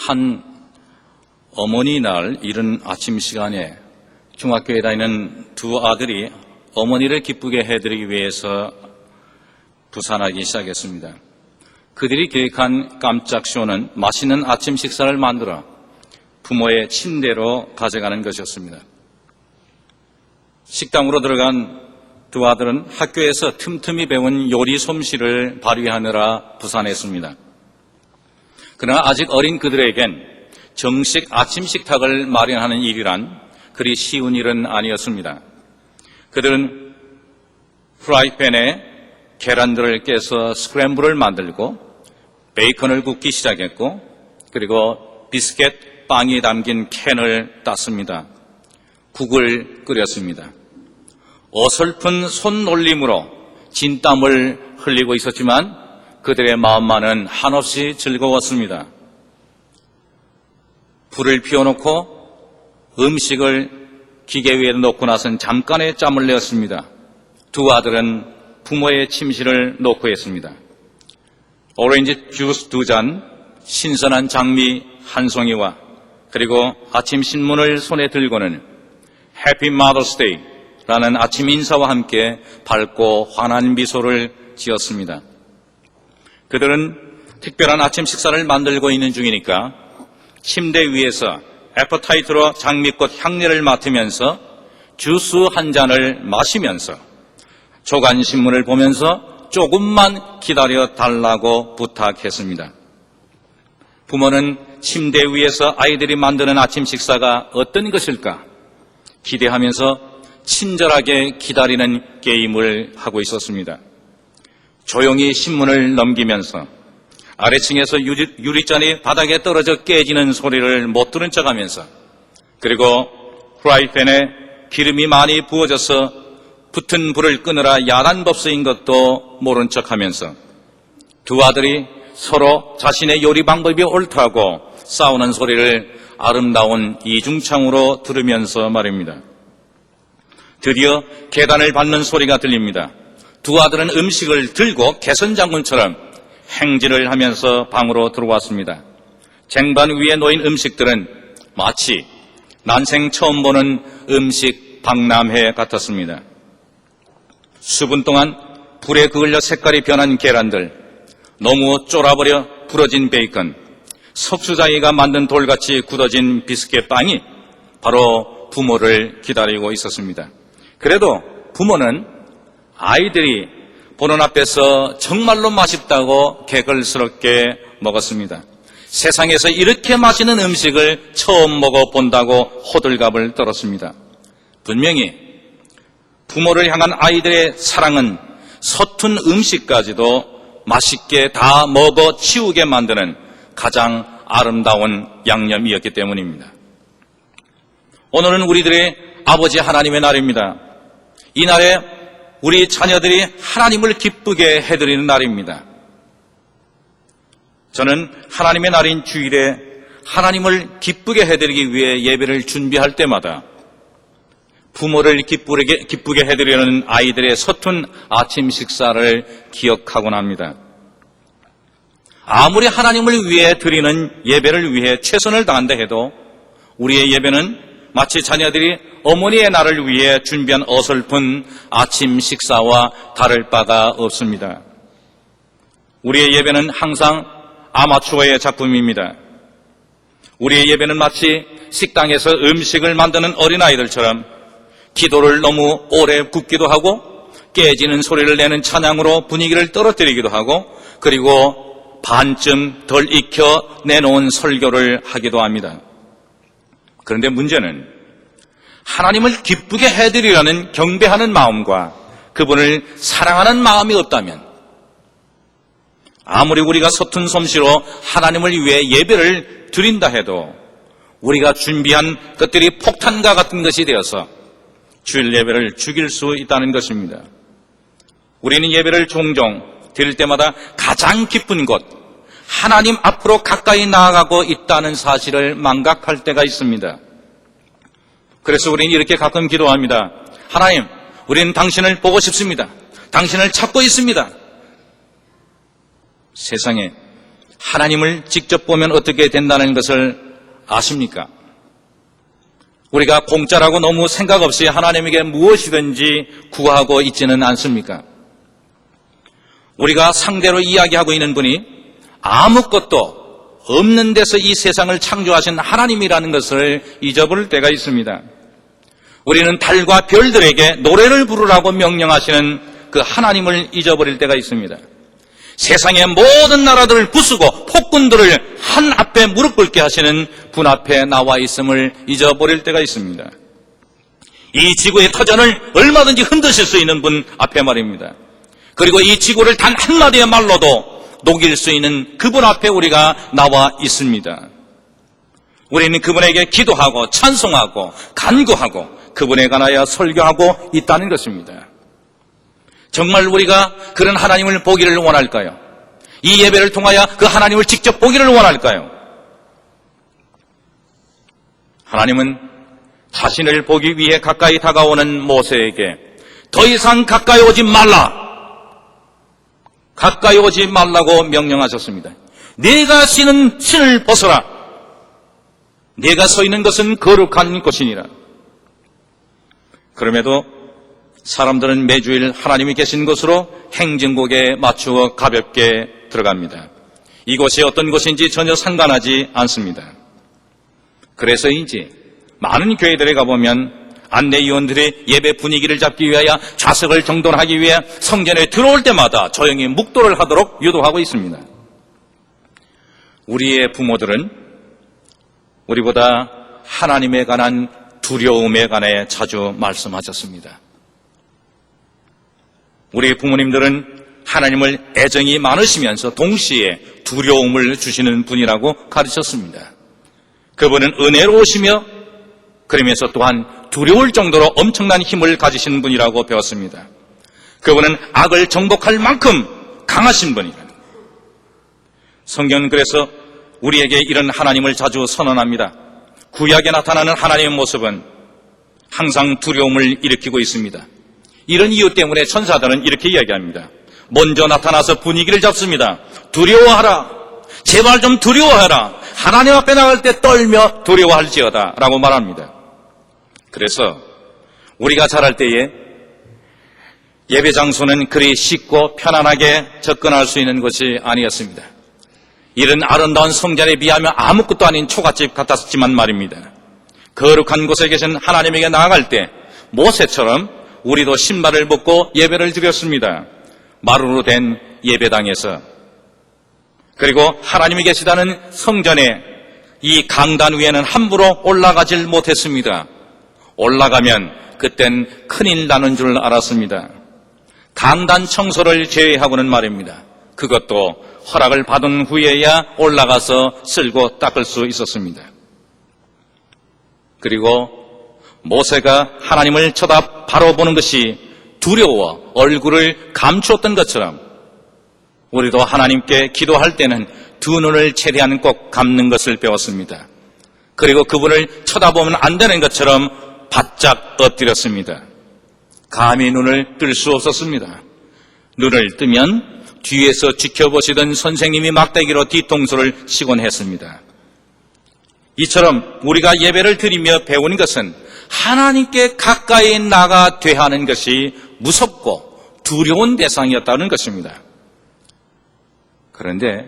한 어머니 날 이른 아침 시간에 중학교에 다니는 두 아들이 어머니를 기쁘게 해드리기 위해서 부산하기 시작했습니다. 그들이 계획한 깜짝 쇼는 맛있는 아침 식사를 만들어 부모의 침대로 가져가는 것이었습니다. 식당으로 들어간 두 아들은 학교에서 틈틈이 배운 요리 솜씨를 발휘하느라 부산했습니다. 그러나 아직 어린 그들에겐 정식 아침 식탁을 마련하는 일이란 그리 쉬운 일은 아니었습니다. 그들은 프라이팬에 계란들을 깨서 스크램블을 만들고 베이컨을 굽기 시작했고, 그리고 비스켓 빵이 담긴 캔을 땄습니다. 국을 끓였습니다. 어설픈 손놀림으로 진땀을 흘리고 있었지만 그들의 마음만은 한없이 즐거웠습니다. 불을 피워놓고 음식을 기계 위에 놓고 나선 잠깐의 짬을 내었습니다. 두 아들은 부모의 침실을 놓고 했습니다. 오렌지 주스 2잔, 신선한 장미 한 송이와 그리고 아침 신문을 손에 들고는 해피 마더스 데이라는 아침 인사와 함께 밝고 환한 미소를 지었습니다. 그들은 특별한 아침 식사를 만들고 있는 중이니까 침대 위에서 애퍼타이트로 장미꽃 향내를 맡으면서 주스 한 잔을 마시면서 조간신문을 보면서 조금만 기다려 달라고 부탁했습니다. 부모는 침대 위에서 아이들이 만드는 아침 식사가 어떤 것일까 기대하면서 친절하게 기다리는 게임을 하고 있었습니다. 조용히 신문을 넘기면서 아래층에서 유리잔이 바닥에 떨어져 깨지는 소리를 못 들은 척하면서, 그리고 프라이팬에 기름이 많이 부어져서 붙은 불을 끄느라 야단 법석인 것도 모른 척하면서 두 아들이 서로 자신의 요리 방법이 옳다고 싸우는 소리를 아름다운 이중창으로 들으면서 말입니다. 드디어 계단을 밟는 소리가 들립니다. 두 아들은 음식을 들고 개선장군처럼 행진을 하면서 방으로 들어왔습니다. 쟁반 위에 놓인 음식들은 마치 난생 처음 보는 음식 박람회 같았습니다. 수분 동안 불에 그을려 색깔이 변한 계란들, 너무 쫄아버려 부러진 베이컨, 석수자이가 만든 돌같이 굳어진 비스켓 빵이 바로 부모를 기다리고 있었습니다. 그래도 부모는 아이들이 보는 앞에서 정말로 맛있다고 개걸스럽게 먹었습니다. 세상에서 이렇게 맛있는 음식을 처음 먹어본다고 호들갑을 떨었습니다. 분명히 부모를 향한 아이들의 사랑은 서툰 음식까지도 맛있게 다 먹어 치우게 만드는 가장 아름다운 양념이었기 때문입니다. 오늘은 우리들의 아버지 하나님의 날입니다. 이 날에 우리 자녀들이 하나님을 기쁘게 해드리는 날입니다. 저는 하나님의 날인 주일에 하나님을 기쁘게 해드리기 위해 예배를 준비할 때마다 부모를 기쁘게 해드리려는 아이들의 서툰 아침 식사를 기억하곤 합니다. 아무리 하나님을 위해 드리는 예배를 위해 최선을 다한다 해도 우리의 예배는 마치 자녀들이 어머니의 날을 위해 준비한 어설픈 아침 식사와 다를 바가 없습니다. 우리의 예배는 항상 아마추어의 작품입니다. 우리의 예배는 마치 식당에서 음식을 만드는 어린아이들처럼 기도를 너무 오래 굽기도 하고 깨지는 소리를 내는 찬양으로 분위기를 떨어뜨리기도 하고, 그리고 반쯤 덜 익혀 내놓은 설교를 하기도 합니다. 그런데 문제는 하나님을 기쁘게 해드리려는 경배하는 마음과 그분을 사랑하는 마음이 없다면 아무리 우리가 서툰 솜씨로 하나님을 위해 예배를 드린다 해도 우리가 준비한 것들이 폭탄과 같은 것이 되어서 주일 예배를 죽일 수 있다는 것입니다. 우리는 예배를 종종 드릴 때마다 가장 기쁜 곳, 하나님 앞으로 가까이 나아가고 있다는 사실을 망각할 때가 있습니다. 그래서 우리는 이렇게 가끔 기도합니다. 하나님, 우리는 당신을 보고 싶습니다. 당신을 찾고 있습니다. 세상에 하나님을 직접 보면 어떻게 된다는 것을 아십니까? 우리가 공짜라고 너무 생각 없이 하나님에게 무엇이든지 구하고 있지는 않습니까? 우리가 상대로 이야기하고 있는 분이 아무것도 없는 데서 이 세상을 창조하신 하나님이라는 것을 잊어버릴 때가 있습니다. 우리는 달과 별들에게 노래를 부르라고 명령하시는 그 하나님을 잊어버릴 때가 있습니다. 세상의 모든 나라들을 부수고 폭군들을 한 앞에 무릎 꿇게 하시는 분 앞에 나와 있음을 잊어버릴 때가 있습니다. 이 지구의 터전을 얼마든지 흔드실 수 있는 분 앞에 말입니다. 그리고 이 지구를 단 한마디의 말로도 녹일 수 있는 그분 앞에 우리가 나와 있습니다. 우리는 그분에게 기도하고 찬송하고 간구하고 그분에 관하여 설교하고 있다는 것입니다. 정말 우리가 그런 하나님을 보기를 원할까요? 이 예배를 통하여 그 하나님을 직접 보기를 원할까요? 하나님은 자신을 보기 위해 가까이 다가오는 모세에게 더 이상 가까이 오지 말라! 가까이 오지 말라고 명령하셨습니다. 네가 쓰는 신을 벗어라! 네가 서 있는 것은 거룩한 곳이니라. 그럼에도 사람들은 매주일 하나님이 계신 곳으로 행진곡에 맞추어 가볍게 들어갑니다. 이곳이 어떤 곳인지 전혀 상관하지 않습니다. 그래서인지 많은 교회들에 가보면 안내위원들이 예배 분위기를 잡기 위하여 좌석을 정돈하기 위해 성전에 들어올 때마다 조용히 묵도를 하도록 유도하고 있습니다. 우리의 부모들은 우리보다 하나님에 관한 두려움에 관해 자주 말씀하셨습니다. 우리 부모님들은 하나님을 애정이 많으시면서 동시에 두려움을 주시는 분이라고 가르쳤습니다. 그분은 은혜로우시며 그러면서 또한 두려울 정도로 엄청난 힘을 가지신 분이라고 배웠습니다. 그분은 악을 정복할 만큼 강하신 분이다. 성경은 그래서 우리에게 이런 하나님을 자주 선언합니다. 구약에 나타나는 하나님의 모습은 항상 두려움을 일으키고 있습니다. 이런 이유 때문에 천사들은 이렇게 이야기합니다. 먼저 나타나서 분위기를 잡습니다. 두려워하라. 제발 좀 두려워하라. 하나님 앞에 나갈 때 떨며 두려워할지어다 라고 말합니다. 그래서 우리가 자랄 때에 예배 장소는 그리 쉽고 편안하게 접근할 수 있는 것이 아니었습니다. 이런 아름다운 성전에 비하면 아무것도 아닌 초가집 같았지만 말입니다. 거룩한 곳에 계신 하나님에게 나아갈 때 모세처럼 우리도 신발을 벗고 예배를 드렸습니다. 마루로 된 예배당에서. 그리고 하나님이 계시다는 성전에 이 강단 위에는 함부로 올라가질 못했습니다. 올라가면 그땐 큰일 나는 줄 알았습니다. 강단 청소를 제외하고는 말입니다. 그것도 허락을 받은 후에야 올라가서 쓸고 닦을 수 있었습니다. 그리고 모세가 하나님을 쳐다 바로 보는 것이 두려워 얼굴을 감추었던 것처럼 우리도 하나님께 기도할 때는 두 눈을 최대한 꼭 감는 것을 배웠습니다. 그리고 그분을 쳐다보면 안 되는 것처럼 바짝 엎드렸습니다. 감히 눈을 뜰 수 없었습니다. 눈을 뜨면 뒤에서 지켜보시던 선생님이 막대기로 뒤통수를 치곤 했습니다. 이처럼 우리가 예배를 드리며 배우는 것은 하나님께 가까이 나가 대하는 것이 무섭고 두려운 대상이었다는 것입니다. 그런데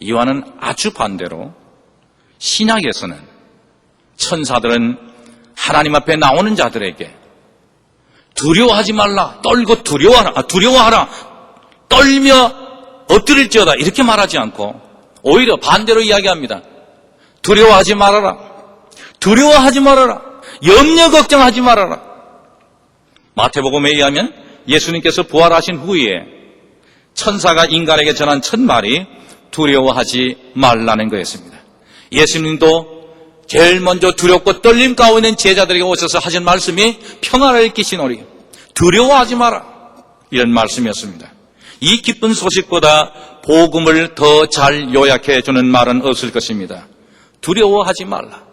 이와는 아주 반대로 신약에서는 천사들은 하나님 앞에 나오는 자들에게 두려워하지 말라, 떨고 두려워하라, 떨며 엎드릴지어다 이렇게 말하지 않고 오히려 반대로 이야기합니다. 두려워하지 말아라, 두려워하지 말아라, 염려 걱정하지 말아라. 마태복음에 의하면 예수님께서 부활하신 후에 천사가 인간에게 전한 첫 말이 두려워하지 말라는 거였습니다. 예수님도 제일 먼저 두렵고 떨림 가운데 있는 제자들에게 오셔서 하신 말씀이 평안을 끼치노니 두려워하지 마라 이런 말씀이었습니다. 이 기쁜 소식보다 복음을 더 잘 요약해 주는 말은 없을 것입니다. 두려워하지 말라.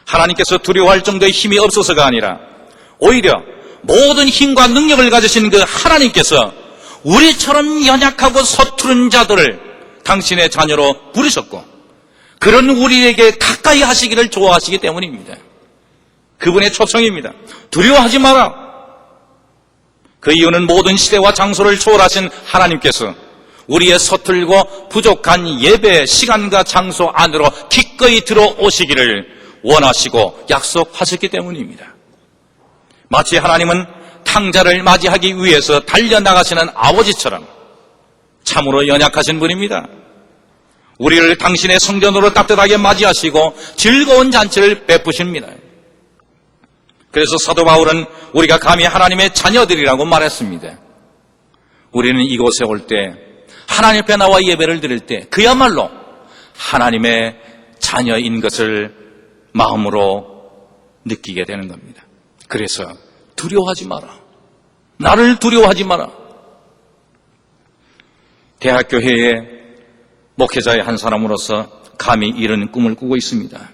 하나님께서 두려워할 정도의 힘이 없어서가 아니라 오히려 모든 힘과 능력을 가지신 그 하나님께서 우리처럼 연약하고 서투른 자들을 당신의 자녀로 부르셨고 그런 우리에게 가까이 하시기를 좋아하시기 때문입니다. 그분의 초청입니다. 두려워하지 마라. 그 이유는 모든 시대와 장소를 초월하신 하나님께서 우리의 서툴고 부족한 예배 시간과 장소 안으로 기꺼이 들어오시기를 원하시고 약속하셨기 때문입니다. 마치 하나님은 탕자를 맞이하기 위해서 달려나가시는 아버지처럼 참으로 연약하신 분입니다. 우리를 당신의 성전으로 따뜻하게 맞이하시고 즐거운 잔치를 베푸십니다. 그래서 사도 바울은 우리가 감히 하나님의 자녀들이라고 말했습니다. 우리는 이곳에 올 때 하나님 앞에 나와 예배를 드릴 때 그야말로 하나님의 자녀인 것을 마음으로 느끼게 되는 겁니다. 그래서 두려워하지 마라. 나를 두려워하지 마라. 대학교회의 목회자의 한 사람으로서 감히 이런 꿈을 꾸고 있습니다.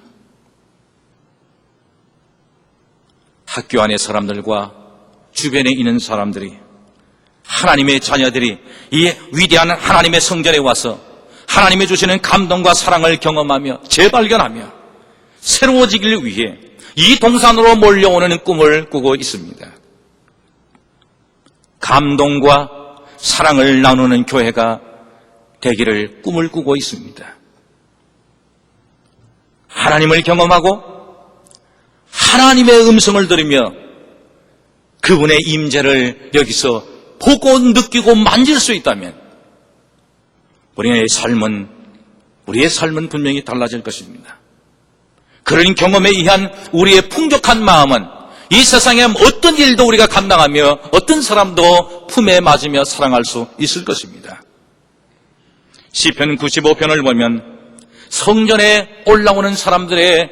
학교 안의 사람들과 주변에 있는 사람들이 하나님의 자녀들이 이 위대한 하나님의 성전에 와서 하나님이 주시는 감동과 사랑을 경험하며 재발견하며 새로워지기를 위해 이 동산으로 몰려오는 꿈을 꾸고 있습니다. 감동과 사랑을 나누는 교회가 되기를 꿈을 꾸고 있습니다. 하나님을 경험하고 하나님의 음성을 들으며 그분의 임재를 여기서 보고 느끼고 만질 수 있다면 우리의 삶은 분명히 달라질 것입니다. 그런 경험에 의한 우리의 풍족한 마음은 이 세상에 어떤 일도 우리가 감당하며 어떤 사람도 품에 맞으며 사랑할 수 있을 것입니다. 시편 95편을 보면 성전에 올라오는 사람들의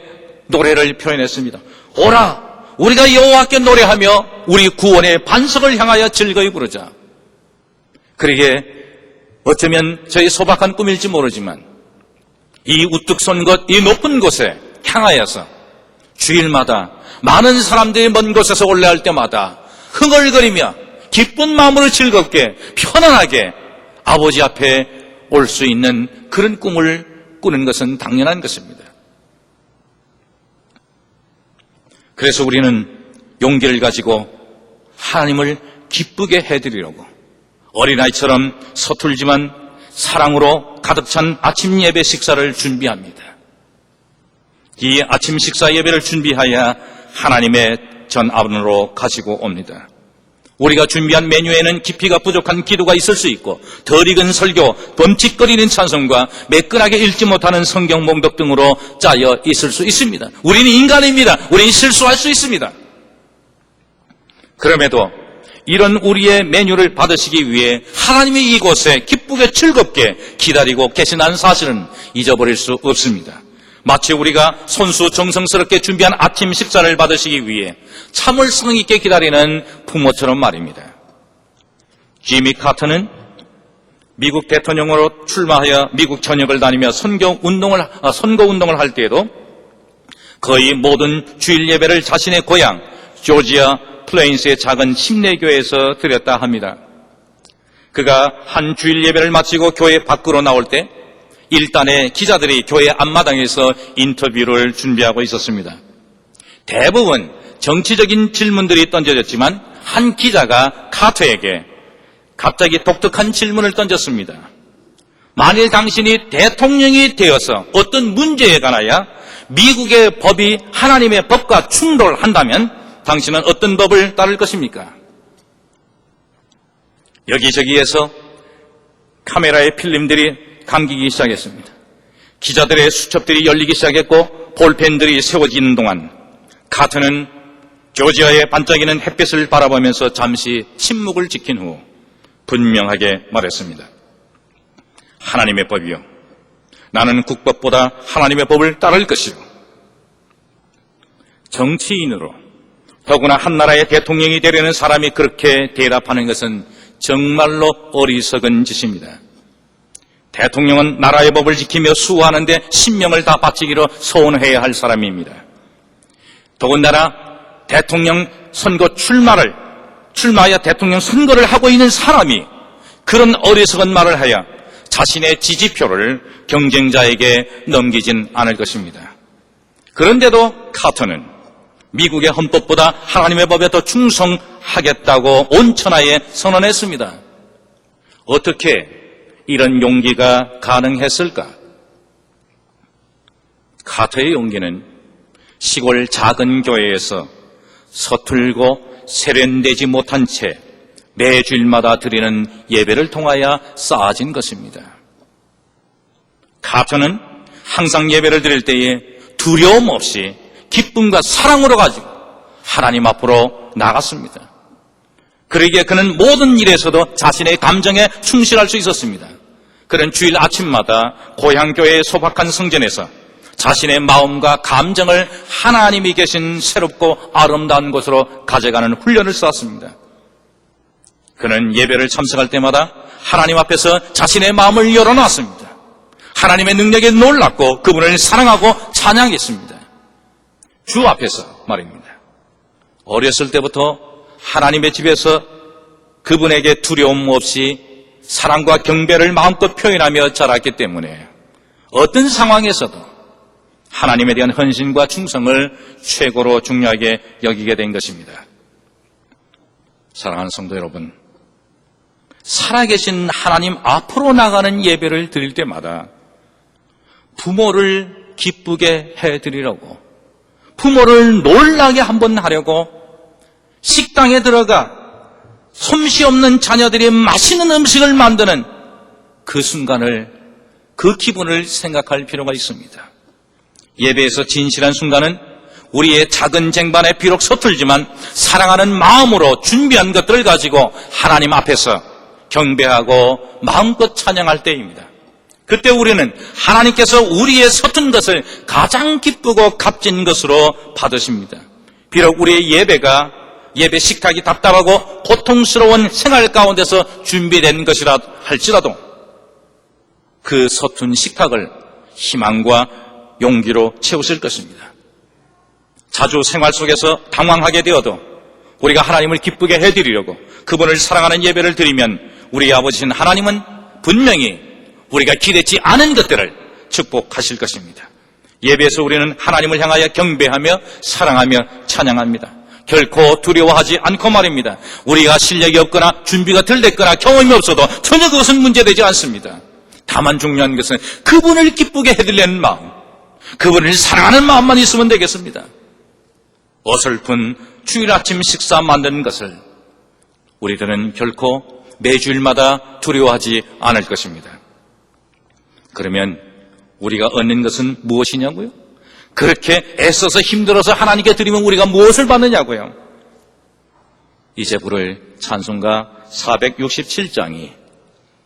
노래를 표현했습니다. 오라, 우리가 여호와께 노래하며 우리 구원의 반석을 향하여 즐거이 부르자. 그러게 어쩌면 저희 소박한 꿈일지 모르지만 이 우뚝 선 곳, 이 높은 곳에 향하여서 주일마다 많은 사람들이 먼 곳에서 올라올 때마다 흥얼거리며 기쁜 마음으로 즐겁게 편안하게 아버지 앞에 올 수 있는 그런 꿈을 꾸는 것은 당연한 것입니다. 그래서 우리는 용기를 가지고 하나님을 기쁘게 해드리려고 어린아이처럼 서툴지만 사랑으로 가득 찬 아침 예배 식사를 준비합니다. 이 아침 식사 예배를 준비하여 하나님의 전 안으로 가지고 옵니다. 우리가 준비한 메뉴에는 깊이가 부족한 기도가 있을 수 있고 덜 익은 설교, 범칙거리는 찬송과 매끈하게 읽지 못하는 성경 봉독 등으로 짜여 있을 수 있습니다. 우리는 인간입니다. 우리는 실수할 수 있습니다. 그럼에도 이런 우리의 메뉴를 받으시기 위해 하나님이 이곳에 기쁘게 즐겁게 기다리고 계시다는 사실은 잊어버릴 수 없습니다. 마치 우리가 손수 정성스럽게 준비한 아침 식사를 받으시기 위해 참을 성 있게 기다리는 부모처럼 말입니다. 지미 카터는 미국 대통령으로 출마하여 미국 전역을 다니며 선거 운동을 할 때에도 거의 모든 주일 예배를 자신의 고향 조지아 플레인스의 작은 침례교회에서 드렸다 합니다. 그가 한 주일 예배를 마치고 교회 밖으로 나올 때 일단의 기자들이 교회 앞마당에서 인터뷰를 준비하고 있었습니다. 대부분 정치적인 질문들이 던져졌지만 한 기자가 카터에게 갑자기 독특한 질문을 던졌습니다. 만일 당신이 대통령이 되어서 어떤 문제에 관하여 미국의 법이 하나님의 법과 충돌한다면 당신은 어떤 법을 따를 것입니까? 여기저기에서 카메라의 필름들이 감기기 시작했습니다. 기자들의 수첩들이 열리기 시작했고 볼펜들이 세워지는 동안 카터는 조지아의 반짝이는 햇빛을 바라보면서 잠시 침묵을 지킨 후 분명하게 말했습니다. 하나님의 법이요, 나는 국법보다 하나님의 법을 따를 것이요. 정치인으로 더구나 한 나라의 대통령이 되려는 사람이 그렇게 대답하는 것은 정말로 어리석은 짓입니다. 대통령은 나라의 법을 지키며 수호하는데 신명을 다 바치기로 서원해야 할 사람입니다. 더군다나 대통령 선거 출마하여 대통령 선거를 하고 있는 사람이 그런 어리석은 말을 하여 자신의 지지표를 경쟁자에게 넘기진 않을 것입니다. 그런데도 카터는 미국의 헌법보다 하나님의 법에 더 충성하겠다고 온 천하에 선언했습니다. 어떻게 이런 용기가 가능했을까? 카터의 용기는 시골 작은 교회에서 서툴고 세련되지 못한 채 매주일마다 드리는 예배를 통하여 쌓아진 것입니다. 카터는 항상 예배를 드릴 때에 두려움 없이 기쁨과 사랑으로 가지고 하나님 앞으로 나갔습니다. 그러기에 그는 모든 일에서도 자신의 감정에 충실할 수 있었습니다. 그는 주일 아침마다 고향교회의 소박한 성전에서 자신의 마음과 감정을 하나님이 계신 새롭고 아름다운 곳으로 가져가는 훈련을 쌓았습니다. 그는 예배를 참석할 때마다 하나님 앞에서 자신의 마음을 열어놨습니다. 하나님의 능력에 놀랐고 그분을 사랑하고 찬양했습니다. 주 앞에서 말입니다. 어렸을 때부터 하나님의 집에서 그분에게 두려움 없이 사랑과 경배를 마음껏 표현하며 자랐기 때문에 어떤 상황에서도 하나님에 대한 헌신과 충성을 최고로 중요하게 여기게 된 것입니다. 사랑하는 성도 여러분, 살아계신 하나님 앞으로 나가는 예배를 드릴 때마다 부모를 기쁘게 해드리려고, 부모를 놀라게 한번 하려고 식당에 들어가 솜씨 없는 자녀들이 맛있는 음식을 만드는 그 순간을, 그 기분을 생각할 필요가 있습니다. 예배에서 진실한 순간은 우리의 작은 쟁반에 비록 서툴지만 사랑하는 마음으로 준비한 것들을 가지고 하나님 앞에서 경배하고 마음껏 찬양할 때입니다. 그때 우리는 하나님께서 우리의 서툰 것을 가장 기쁘고 값진 것으로 받으십니다. 비록 우리의 예배가 예배 식탁이 답답하고 고통스러운 생활 가운데서 준비된 것이라 할지라도 그 서툰 식탁을 희망과 용기로 채우실 것입니다. 자주 생활 속에서 당황하게 되어도 우리가 하나님을 기쁘게 해드리려고 그분을 사랑하는 예배를 드리면 우리 아버지신 하나님은 분명히 우리가 기대치 않은 것들을 축복하실 것입니다. 예배에서 우리는 하나님을 향하여 경배하며 사랑하며 찬양합니다. 결코 두려워하지 않고 말입니다. 우리가 실력이 없거나 준비가 덜 됐거나 경험이 없어도 전혀 그것은 문제되지 않습니다. 다만 중요한 것은 그분을 기쁘게 해드리는 마음, 그분을 사랑하는 마음만 있으면 되겠습니다. 어설픈 주일 아침 식사 만드는 것을 우리들은 결코 매주일마다 두려워하지 않을 것입니다. 그러면 우리가 얻는 것은 무엇이냐고요? 그렇게 애써서 힘들어서 하나님께 드리면 우리가 무엇을 받느냐고요? 이제 부를 찬송가 467장이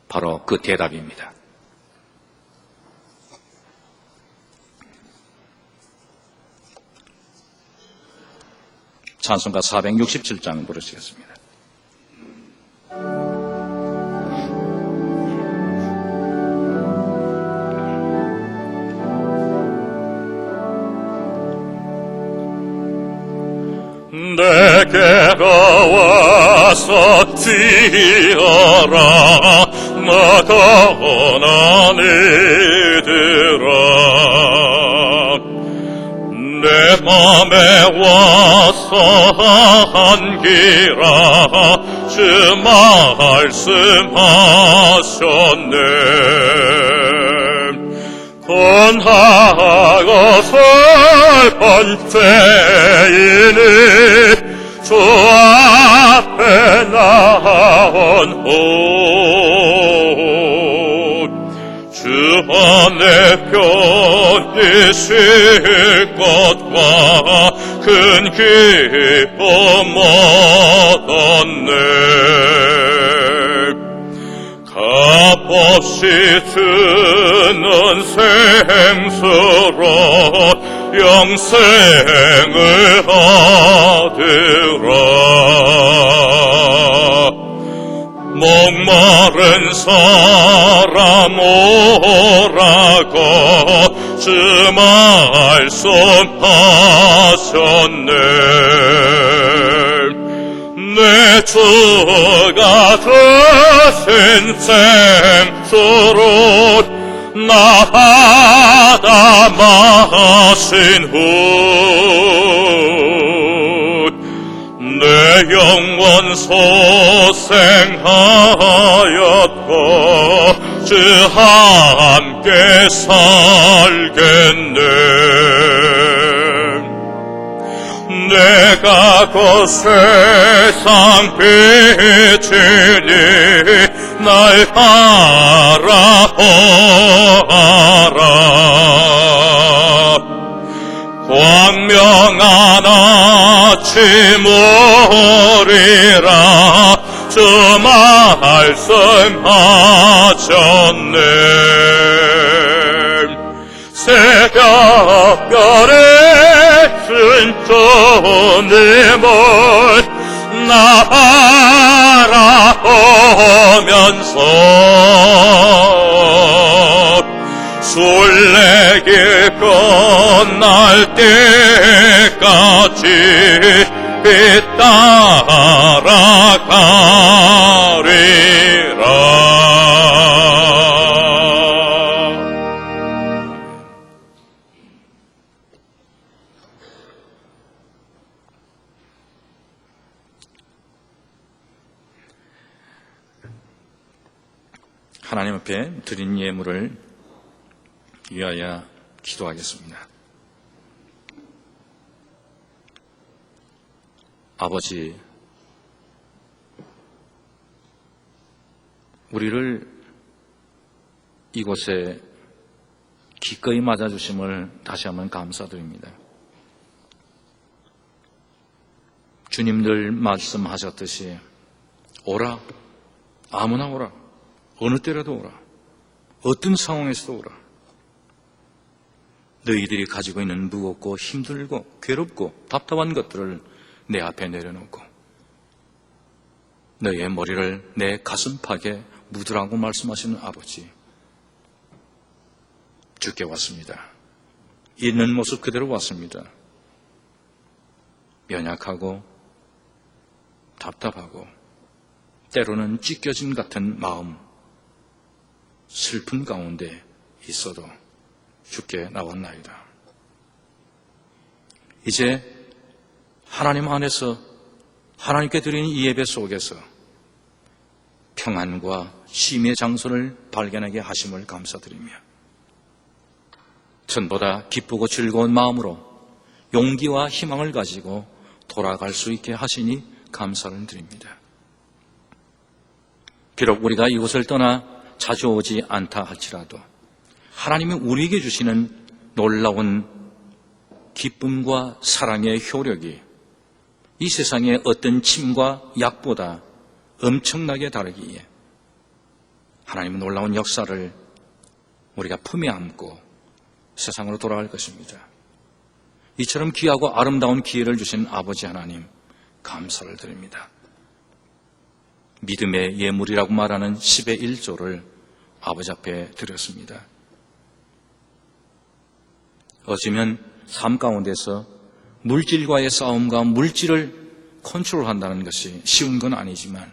바로 그 대답입니다. 찬송가 467장 부르시겠습니다. 내게가 와서 뛰어라 나가 원한 이들아 내 맘에 와서 안기라 주 말씀하셨네 권하고 설번째이니 주 앞에 나온 옷 주 안에 편히 쉴 것과 큰 기쁨 얻었네 값없이 주는 생수로 영생을 얻으라 목마른 사람 오라고 주 말씀하셨네 내 주가 드신 생수로 나다 마신 후 내 영원 소생하였고 주 함께 살겠네. 내가 그 세상 빛이니 날 바라보아라. 광명한 아침 오리라 주 말씀하셨네. 새벽별에 쓴 주님을 나 바라보면서 술래길 끝날 때까지 빛 따라가리라. 하나님 앞에 드린 예물을 위하여 기도하겠습니다. 아버지, 우리를 이곳에 기꺼이 맞아주심을 다시 한번 감사드립니다. 주님들 말씀하셨듯이 오라, 아무나 오라, 어느 때라도 오라, 어떤 상황에서도 오라. 너희들이 가지고 있는 무겁고 힘들고 괴롭고 답답한 것들을 내 앞에 내려놓고 너희의 머리를 내 가슴팍에 묻으라고 말씀하시는 아버지, 주께 왔습니다. 있는 모습 그대로 왔습니다. 연약하고 답답하고 때로는 찢겨진 같은 마음, 슬픈 가운데 있어도 주께 나왔나이다. 이제 하나님 안에서 하나님께 드리는 이 예배 속에서 평안과 쉼의 장소를 발견하게 하심을 감사드리며 전보다 기쁘고 즐거운 마음으로 용기와 희망을 가지고 돌아갈 수 있게 하시니 감사를 드립니다. 비록 우리가 이곳을 떠나 자주 오지 않다 할지라도 하나님이 우리에게 주시는 놀라운 기쁨과 사랑의 효력이 이 세상의 어떤 침과 약보다 엄청나게 다르기에 하나님의 놀라운 역사를 우리가 품에 안고 세상으로 돌아갈 것입니다. 이처럼 귀하고 아름다운 기회를 주신 아버지 하나님, 감사를 드립니다. 믿음의 예물이라고 말하는 10의 1조를 아버지 앞에 드렸습니다. 어쩌면 삶 가운데서 물질과의 싸움과 물질을 컨트롤한다는 것이 쉬운 건 아니지만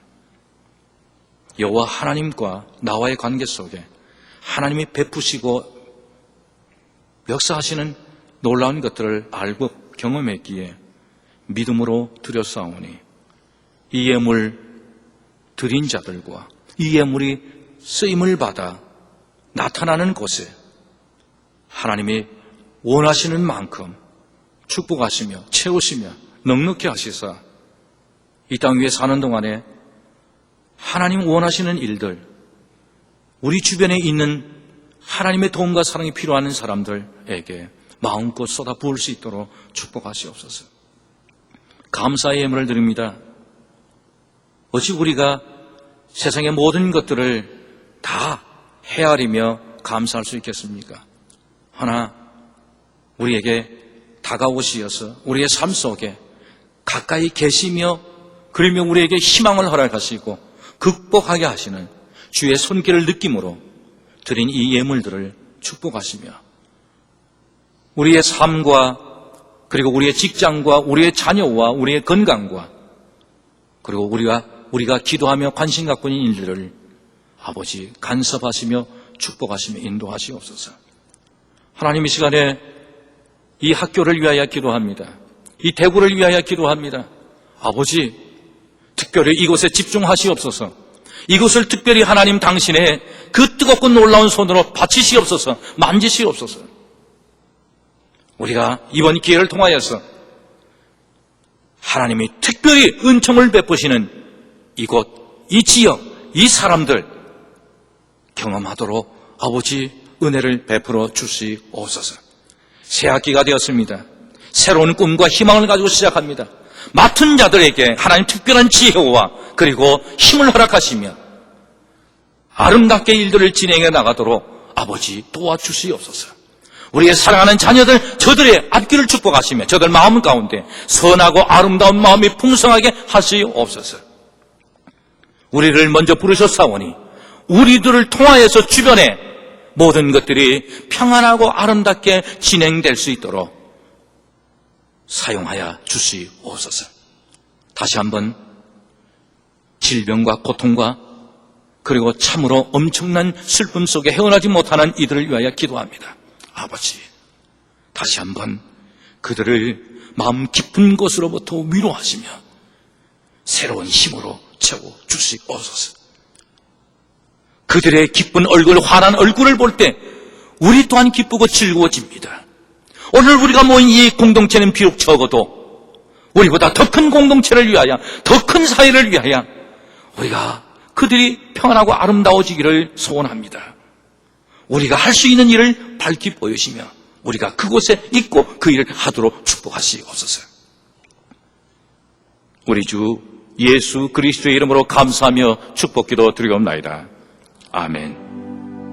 여호와 하나님과 나와의 관계 속에 하나님이 베푸시고 역사하시는 놀라운 것들을 알고 경험했기에 믿음으로 드렸사오니 이 예물 드린 자들과 이 예물이 쓰임을 받아 나타나는 곳에 하나님이 원하시는 만큼 축복하시며 채우시며 넉넉히 하시사 이 땅 위에 사는 동안에 하나님 원하시는 일들, 우리 주변에 있는 하나님의 도움과 사랑이 필요한 사람들에게 마음껏 쏟아 부을 수 있도록 축복하시옵소서. 감사의 예물을 드립니다. 어찌 우리가 세상의 모든 것들을 다 헤아리며 감사할 수 있겠습니까? 하나 우리에게 다가오시어서 우리의 삶 속에 가까이 계시며 그러며 우리에게 희망을 허락하시고 극복하게 하시는 주의 손길을 느낌으로 드린 이 예물들을 축복하시며 우리의 삶과 그리고 우리의 직장과 우리의 자녀와 우리의 건강과 그리고 우리가 기도하며 관심 갖고 있는 일들을 아버지 간섭하시며 축복하시며 인도하시옵소서. 하나님, 이 시간에 이 학교를 위하여 기도합니다. 이 대구를 위하여 기도합니다. 아버지, 특별히 이곳에 집중하시옵소서. 이곳을 특별히 하나님 당신의 그 뜨겁고 놀라운 손으로 받치시옵소서. 만지시옵소서. 우리가 이번 기회를 통하여서 하나님이 특별히 은총을 베푸시는 이곳, 이 지역, 이 사람들 경험하도록 아버지 은혜를 베풀어 주시옵소서. 새 학기가 되었습니다. 새로운 꿈과 희망을 가지고 시작합니다. 맡은 자들에게 하나님 특별한 지혜와 그리고 힘을 허락하시며 아름답게 일들을 진행해 나가도록 아버지 도와주시옵소서. 우리의 사랑하는 자녀들, 저들의 앞길을 축복하시며 저들 마음 가운데 선하고 아름다운 마음이 풍성하게 하시옵소서. 우리를 먼저 부르셨사오니 우리들을 통하여서 주변에 모든 것들이 평안하고 아름답게 진행될 수 있도록 사용하여 주시옵소서. 다시 한번 질병과 고통과 그리고 참으로 엄청난 슬픔 속에 헤어나지 못하는 이들을 위하여 기도합니다. 아버지, 다시 한번 그들을 마음 깊은 곳으로부터 위로하시며 새로운 힘으로 채워 주시옵소서. 그들의 기쁜 얼굴, 환한 얼굴을 볼 때 우리 또한 기쁘고 즐거워집니다. 오늘 우리가 모인 이 공동체는 비록 적어도 우리보다 더 큰 공동체를 위하여, 더 큰 사회를 위하여 우리가 그들이 평안하고 아름다워지기를 소원합니다. 우리가 할 수 있는 일을 밝히 보여주시며 우리가 그곳에 있고 그 일을 하도록 축복하시옵소서. 우리 주 예수 그리스도의 이름으로 감사하며 축복기도 드리옵나이다. 아멘.